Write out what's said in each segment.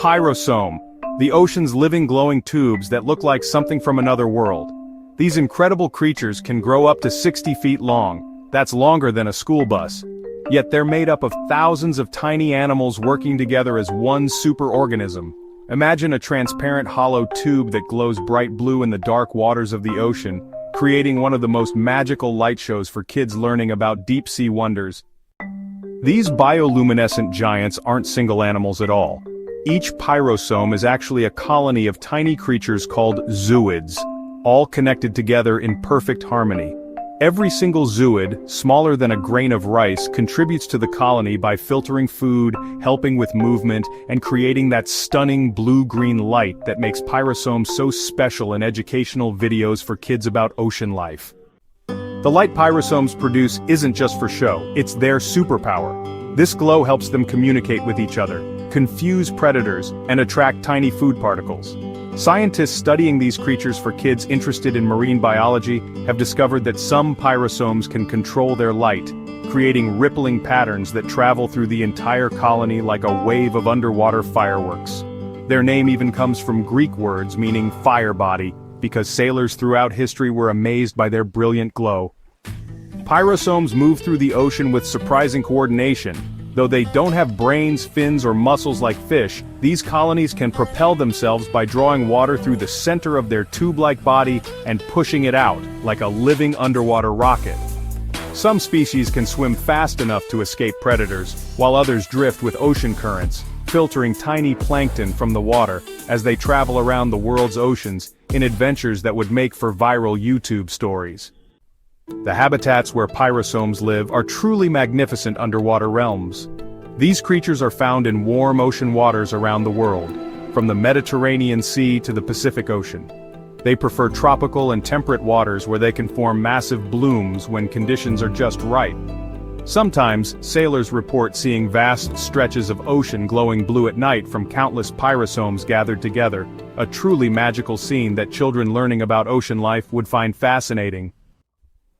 Pyrosome, the ocean's living glowing tubes that look like something from another world. These incredible creatures can grow up to 60 feet long. That's longer than a school bus. Yet they're made up of thousands of tiny animals working together as one superorganism. Imagine a transparent hollow tube that glows bright blue in the dark waters of the ocean, creating one of the most magical light shows for kids learning about deep-sea wonders. These bioluminescent giants aren't single animals at all. Each pyrosome is actually a colony of tiny creatures called zooids, all connected together in perfect harmony. Every single zooid, smaller than a grain of rice, contributes to the colony by filtering food, helping with movement, and creating that stunning blue-green light that makes pyrosomes so special in educational videos for kids about ocean life. The light pyrosomes produce isn't just for show, it's their superpower. This glow helps them communicate with each other, confuse predators, and attract tiny food particles. Scientists studying these creatures for kids interested in marine biology have discovered that some pyrosomes can control their light, creating rippling patterns that travel through the entire colony like a wave of underwater fireworks. Their name even comes from Greek words meaning fire body, because sailors throughout history were amazed by their brilliant glow. Pyrosomes move through the ocean with surprising coordination. Though they don't have brains, fins, or muscles like fish, these colonies can propel themselves by drawing water through the center of their tube-like body and pushing it out, like a living underwater rocket. Some species can swim fast enough to escape predators, while others drift with ocean currents, filtering tiny plankton from the water as they travel around the world's oceans in adventures that would make for viral YouTube stories. The habitats where pyrosomes live are truly magnificent underwater realms. These creatures are found in warm ocean waters around the world, from the Mediterranean Sea to the Pacific Ocean. They prefer tropical and temperate waters where they can form massive blooms when conditions are just right. Sometimes, sailors report seeing vast stretches of ocean glowing blue at night from countless pyrosomes gathered together, a truly magical scene that children learning about ocean life would find fascinating.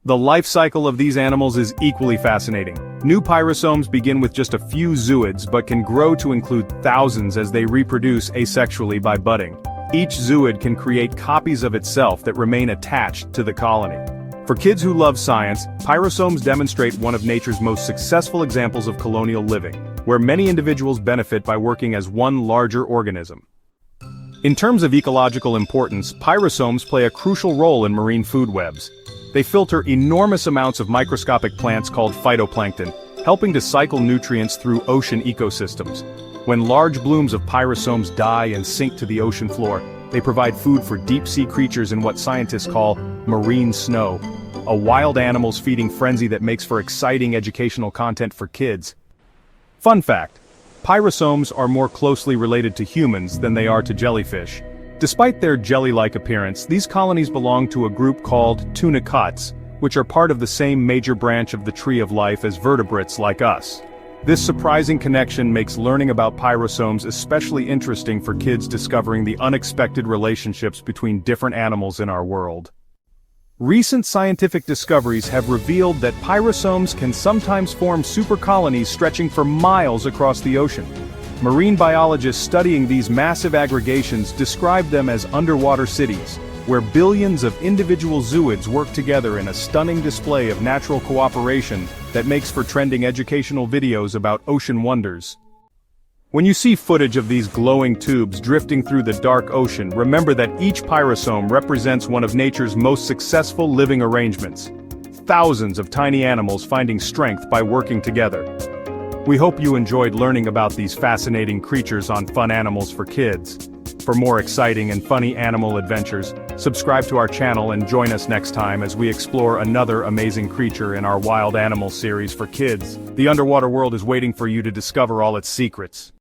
The life cycle of these animals is equally fascinating. New pyrosomes begin with just a few zooids but can grow to include thousands as they reproduce asexually by budding. Each zooid can create copies of itself that remain attached to the colony. For kids who love science, pyrosomes demonstrate one of nature's most successful examples of colonial living, where many individuals benefit by working as one larger organism. In terms of ecological importance, pyrosomes play a crucial role in marine food webs. They filter enormous amounts of microscopic plants called phytoplankton, helping to cycle nutrients through ocean ecosystems. When large blooms of pyrosomes die and sink to the ocean floor, they provide food for deep-sea creatures in what scientists call marine snow, a wild animals feeding frenzy that makes for exciting educational content for kids. Fun fact: pyrosomes are more closely related to humans than they are to jellyfish. Despite their jelly-like appearance, these colonies belong to a group called tunicates, which are part of the same major branch of the tree of life as vertebrates like us. This surprising connection makes learning about pyrosomes especially interesting for kids discovering the unexpected relationships between different animals in our world. Recent scientific discoveries have revealed that pyrosomes can sometimes form supercolonies stretching for miles across the ocean. Marine biologists studying these massive aggregations describe them as underwater cities, where billions of individual zooids work together in a stunning display of natural cooperation that makes for trending educational videos about ocean wonders. When you see footage of these glowing tubes drifting through the dark ocean, remember that each pyrosome represents one of nature's most successful living arrangements. Thousands of tiny animals finding strength by working together. We hope you enjoyed learning about these fascinating creatures on Fun Animals for Kids. For more exciting and funny animal adventures, subscribe to our channel and join us next time as we explore another amazing creature in our Wild Animals series for kids. The underwater world is waiting for you to discover all its secrets.